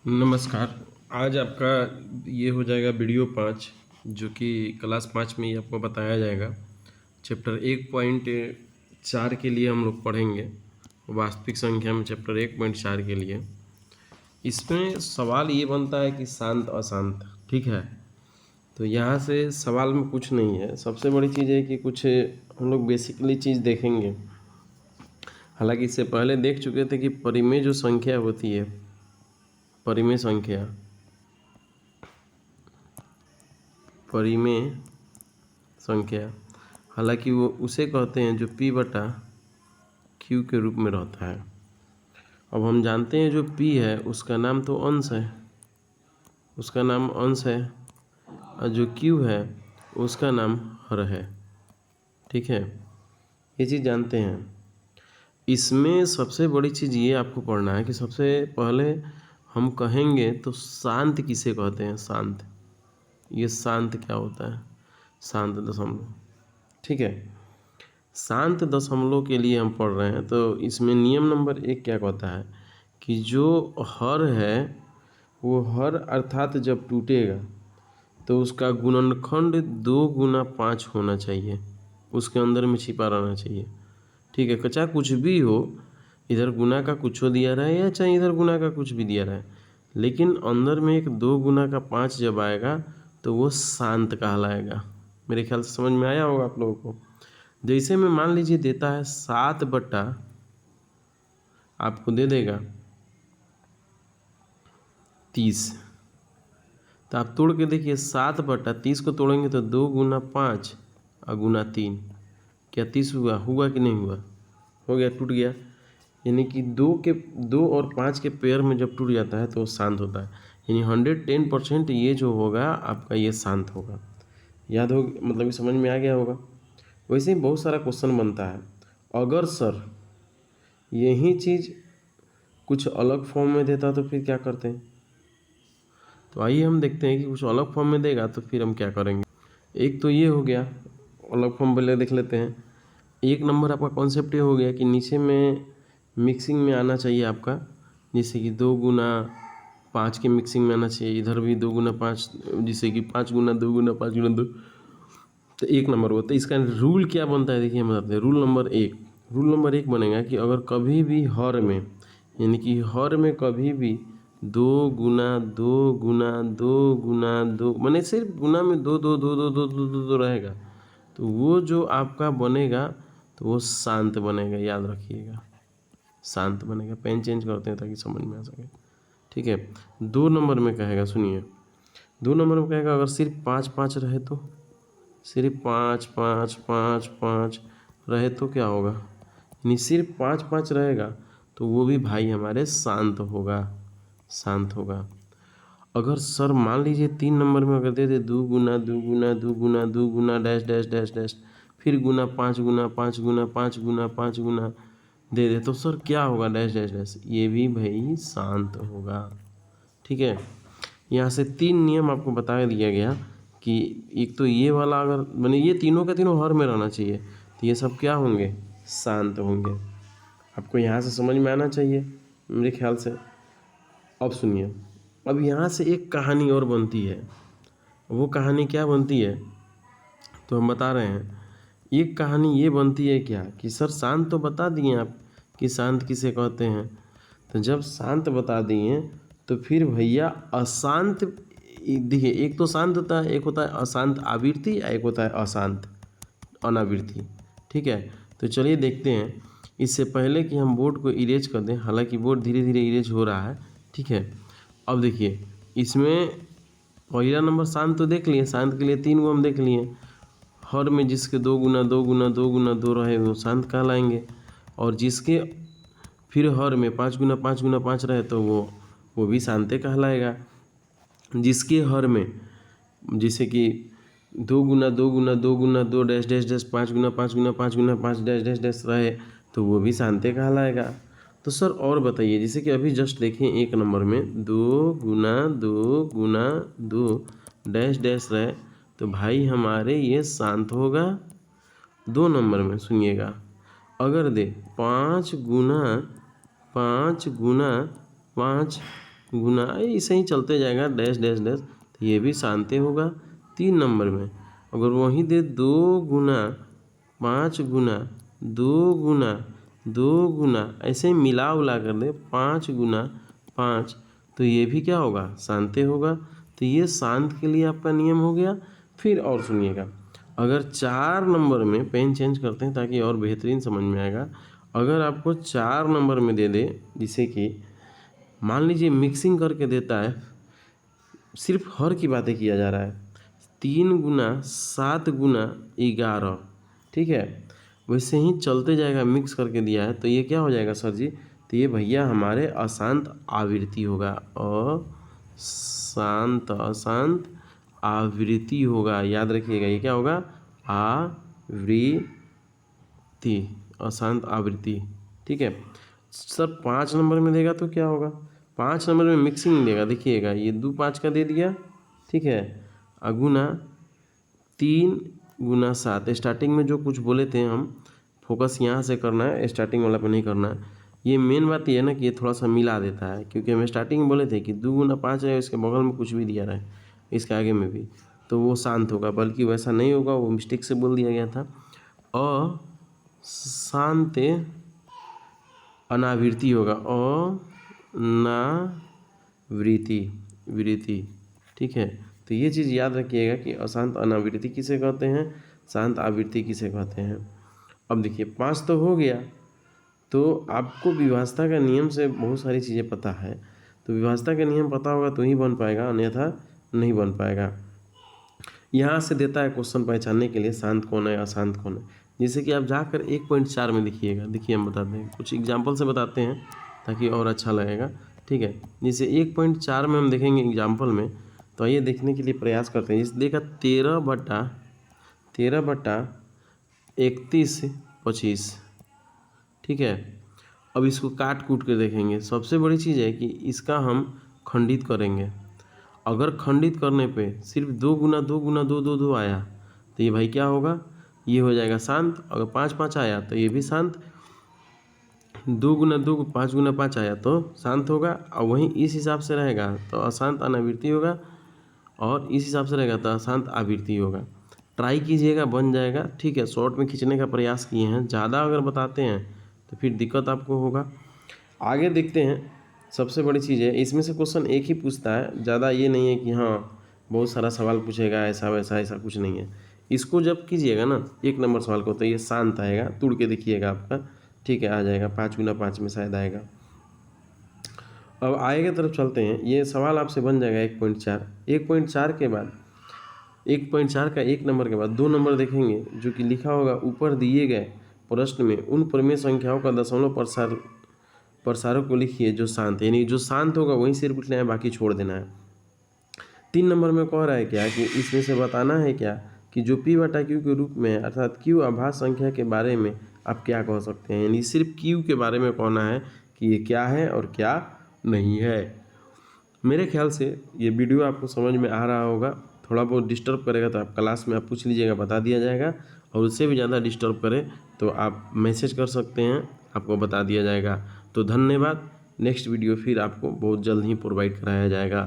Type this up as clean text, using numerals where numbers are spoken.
नमस्कार। आज आपका ये हो जाएगा वीडियो 5, जो कि क्लास 5 में ही आपको बताया जाएगा। चैप्टर 1.4 के लिए हम लोग पढ़ेंगे, वास्तविक संख्या में चैप्टर 1.4 के लिए। इसमें सवाल ये बनता है कि शांत अशांत, ठीक है। तो यहाँ से सवाल में कुछ नहीं है, सबसे बड़ी चीज़ है कि कुछ हम लोग बेसिकली चीज़ देखेंगे। हालांकि इससे पहले देख चुके थे कि परिमेय जो संख्या होती है, परिमेय संख्या, हालांकि वो उसे कहते हैं जो P बटा Q के रूप में रहता है। अब हम जानते हैं जो P है उसका नाम तो अंश है, उसका नाम अंश है, और जो Q है उसका नाम हर है, ठीक है। ये चीज़ जानते हैं। इसमें सबसे बड़ी चीज़ ये आपको पढ़ना है कि सबसे पहले हम कहेंगे तो शांत किसे कहते हैं। शांत, ये शांत क्या होता है? शांत दशमलव, ठीक है। शांत दशमलव के लिए हम पढ़ रहे हैं, तो इसमें नियम नंबर 1 क्या कहता है कि जो हर है वो हर अर्थात जब टूटेगा तो उसका गुणनखंड 2 गुना 5 होना चाहिए, उसके अंदर में छिपा रहना चाहिए, ठीक है। चाहे कुछ भी हो, इधर गुना का कुछ हो दिया रहा है या चाहे इधर गुना का कुछ भी दिया रहा है, लेकिन अंदर में एक 2 गुना का 5 जब आएगा तो वो शांत कहलाएगा। मेरे ख्याल से समझ में आया होगा आप लोगों को। जैसे में मान लीजिए देता है 7 बटा, आपको दे देगा 30, तो आप तोड़ के देखिए 7 बटा 30 को तोड़ेंगे तो 2 गुना 5 और गुना 3, क्या 30 हुआ कि नहीं हुआ? हो गया, टूट गया। यानी कि 2 और 5 के पेयर में जब टूट जाता है तो वो शांत होता है। यानी 110% ये जो होगा आपका ये शांत होगा। याद हो, मतलब ये समझ में आ गया होगा। वैसे ही बहुत सारा क्वेश्चन बनता है। अगर सर यही चीज़ कुछ अलग फॉर्म में देता तो फिर क्या करते हैं? तो आइए हम देखते हैं कि कुछ अलग फॉर्म में देगा तो फिर हम क्या करेंगे। एक तो ये हो गया, अलग फॉर्म पहले देख लेते हैं। 1 नंबर आपका कॉन्सेप्ट ये हो गया कि नीचे में मिक्सिंग में आना चाहिए आपका, जैसे कि 2 गुना 5 के मिक्सिंग में आना चाहिए, इधर भी 2 गुना 5, जैसे कि 5 गुना 2 गुना 5 गुना 2, तो 1 नंबर होता है। इसका रूल क्या बनता है देखिए, हम बताते हैं। रूल नंबर 1 बनेगा कि अगर कभी भी हर में, यानी कि हर में कभी भी 2 गुना 2 गुना 2 गुना 2, मैंने सिर्फ गुना में 2 2 2 2 2 2 2 रहेगा, तो वो जो आपका बनेगा तो वो शांत बनेगा। याद रखिएगा, शांत बनेगा। पेन चेंज करते हैं ताकि समझ में आ सके, ठीक है। 2 नंबर में कहेगा, सुनिए, 2 नंबर में कहेगा अगर सिर्फ 5 5 रहे तो, सिर्फ 5 5 5 5 रहे तो क्या होगा? यानी सिर्फ 5 5 रहेगा तो वो भी भाई हमारे शांत होगा, शांत होगा। अगर सर मान लीजिए 3 नंबर में अगर दे दे 2 गुना 2 गुना 2 गुना 2 गुना डैश डैश डैश डैश, फिर गुना 5 गुना 5 गुना 5 गुना 5 गुना दे दे, तो सर क्या होगा? डैश डैश डैश, ये भी भाई शांत होगा, ठीक है। यहाँ से 3 नियम आपको बता दिया गया कि एक तो ये वाला, अगर मैंने ये तीनों का तीनों हर में रहना चाहिए, तो ये सब क्या होंगे? शांत होंगे। आपको यहाँ से समझ में आना चाहिए मेरे ख्याल से। अब सुनिए, अब यहाँ से एक कहानी और बनती है। वो कहानी क्या बनती है तो हम बता रहे हैं। एक कहानी ये बनती है क्या कि सर शांत तो बता दिए आप कि शांत किसे कहते हैं, तो जब शांत बता दिए तो फिर भैया अशांत, देखिए एक तो शांत होता है, एक होता है अशांत आवृत्ति, एक होता है अशांत अनावृत्ति, ठीक है। तो चलिए देखते हैं। इससे पहले कि हम बोर्ड को इरेज कर दें, हालांकि बोर्ड धीरे धीरे इरेज हो रहा है, ठीक है। अब देखिए, इसमें पहला नंबर शांत तो देख लिए, शांत के लिए 3 गो हम देख लिए। हर में जिसके 2 गुना 2 गुना 2 गुना 2 रहे वो शांत कहलाएंगे, और जिसके फिर हर में 5 गुना 5 गुना 5 रहे तो वो भी शांत कहलाएगा। जिसके हर में जैसे कि 2 गुना 2 गुना 2 गुना 2 डैश डैश डैश 5 गुना 5 गुना 5 गुना 5 डैश डैश डैश रहे तो वो भी शांत कहलाएगा। तो सर और बताइए, जैसे कि अभी जस्ट देखें 1 नंबर में 2 गुना 2 गुना 2 डैश डैश रहे तो भाई हमारे ये शांत होगा। 2 नंबर में सुनिएगा, अगर दे 5 गुना 5 गुना 5 गुना ऐसे ही चलते जाएगा डैश डैश डैश, तो ये भी शांति होगा 3 नंबर में। अगर वहीं दे 2 गुना 5 गुना 2 गुना 2 गुना ऐसे ही मिला उला कर दे 5 गुना 5, तो ये भी क्या होगा शांति होगा। तो ये शांत के लिए आपका नियम हो गया। फिर और सुनिएगा, अगर 4 नंबर में पेन चेंज करते हैं ताकि और बेहतरीन समझ में आएगा। अगर आपको 4 नंबर में दे दे, जिसे कि मान लीजिए मिक्सिंग करके देता है, सिर्फ हर की बातें किया जा रहा है, 3 गुना 7 गुना 11, ठीक है, वैसे ही चलते जाएगा मिक्स करके दिया है, तो ये क्या हो जाएगा सर जी, तो ये भैया हमारे अशांत आवृत्ति होगा। अशांत आवृत्ति होगा, याद रखिएगा ये क्या होगा, आवृत्ति, अशांत आवृत्ति, ठीक है। सर 5 नंबर में देगा तो क्या होगा, 5 नंबर में मिक्सिंग देगा, देखिएगा ये 2 5 का दे दिया, ठीक है, अगुना 3 गुना 7। स्टार्टिंग में जो कुछ बोले थे हम, फोकस यहाँ से करना है, स्टार्टिंग वाला पे नहीं करना है। ये मेन बात ये है ना कि ये थोड़ा सा मिला देता है, क्योंकि हम स्टार्टिंग में बोले थे कि 2 गुना 5 है, इसके बगल में कुछ भी दिया रहा है, इसके आगे में भी, तो वो शांत होगा, बल्कि वैसा नहीं होगा, वो मिस्टेक से बोल दिया गया था। अशांत अनावृत्ति होगा, वृत्ति, ठीक है। तो ये चीज़ याद रखिएगा कि अशांत अनावृत्ति किसे कहते हैं, शांत आवृत्ति किसे कहते हैं। अब देखिए 5 तो हो गया, तो आपको विभाजता का नियम से बहुत सारी चीज़ें पता है, तो विभाजता का नियम पता होगा तो ही बन पाएगा, अन्यथा नहीं बन पाएगा। यहाँ से देता है क्वेश्चन पहचानने के लिए शांत कौन है अशांत कौन है, जैसे कि आप जाकर 1.4 में लिखिएगा। देखिए हम बताते हैं, कुछ एग्जाम्पल से बताते हैं ताकि और अच्छा लगेगा, ठीक है। जैसे 1.4 में हम देखेंगे एग्जाम्पल में, तो आइए देखने के लिए प्रयास करते हैं। जैसे देखा 13/31/25, ठीक है। अब इसको काट कूट के देखेंगे। सबसे बड़ी चीज़ है कि इसका हम खंडित करेंगे। अगर खंडित करने पे सिर्फ 2 गुना 2 गुना 2 2 2 आया, तो ये भाई क्या होगा, ये हो जाएगा शांत। अगर 5 5 आया तो ये भी शांत। 2 गुना 2 5 गुना 5 आया तो शांत होगा, और वहीं इस हिसाब से रहेगा तो अशांत अनावृत्ति होगा, और इस हिसाब से रहेगा तो अशांत आवृत्ति होगा। ट्राई कीजिएगा, बन जाएगा, ठीक है। शॉर्ट में खींचने का प्रयास किए हैं, ज़्यादा अगर बताते हैं तो फिर दिक्कत आपको होगा। आगे देखते हैं। सबसे बड़ी चीज़ है, इसमें से क्वेश्चन एक ही पूछता है, ज़्यादा ये नहीं है कि हाँ बहुत सारा सवाल पूछेगा, ऐसा वैसा ऐसा कुछ नहीं है। इसको जब कीजिएगा ना 1 नंबर सवाल को, तो ये शांत आएगा, तोड़ के देखिएगा आपका, ठीक है, आ जाएगा 5 गुना 5 में शायद आएगा। अब आगे की तरफ चलते हैं। ये सवाल आपसे बन जाएगा 1.4। 1.4 के बाद 1.4 का 1 नंबर के बाद 2 नंबर देखेंगे, जो कि लिखा होगा ऊपर दिए गए प्रश्न में उन परिमेय संख्याओं का दशमलव प्रसारक को लिखिए जो शांत है, यानी जो शांत होगा वहीं सिर्फ लिखना है, बाकी छोड़ देना है। 3 नंबर में कह रहा है क्या कि इसमें से बताना है क्या कि जो P/Q के रूप में है, अर्थात Q आभास संख्या के बारे में आप क्या कह सकते हैं, यानी सिर्फ Q के बारे में कहना है कि ये क्या है और क्या नहीं है। मेरे ख्याल से ये वीडियो आपको समझ में आ रहा होगा। थोड़ा बहुत डिस्टर्ब करेगा तो आप क्लास में आप पूछ लीजिएगा, बता दिया जाएगा, और उससे भी ज़्यादा डिस्टर्ब करे तो आप मैसेज कर सकते हैं, आपको बता दिया जाएगा। तो धन्यवाद। नेक्स्ट वीडियो फिर आपको बहुत जल्द ही प्रोवाइड कराया जाएगा।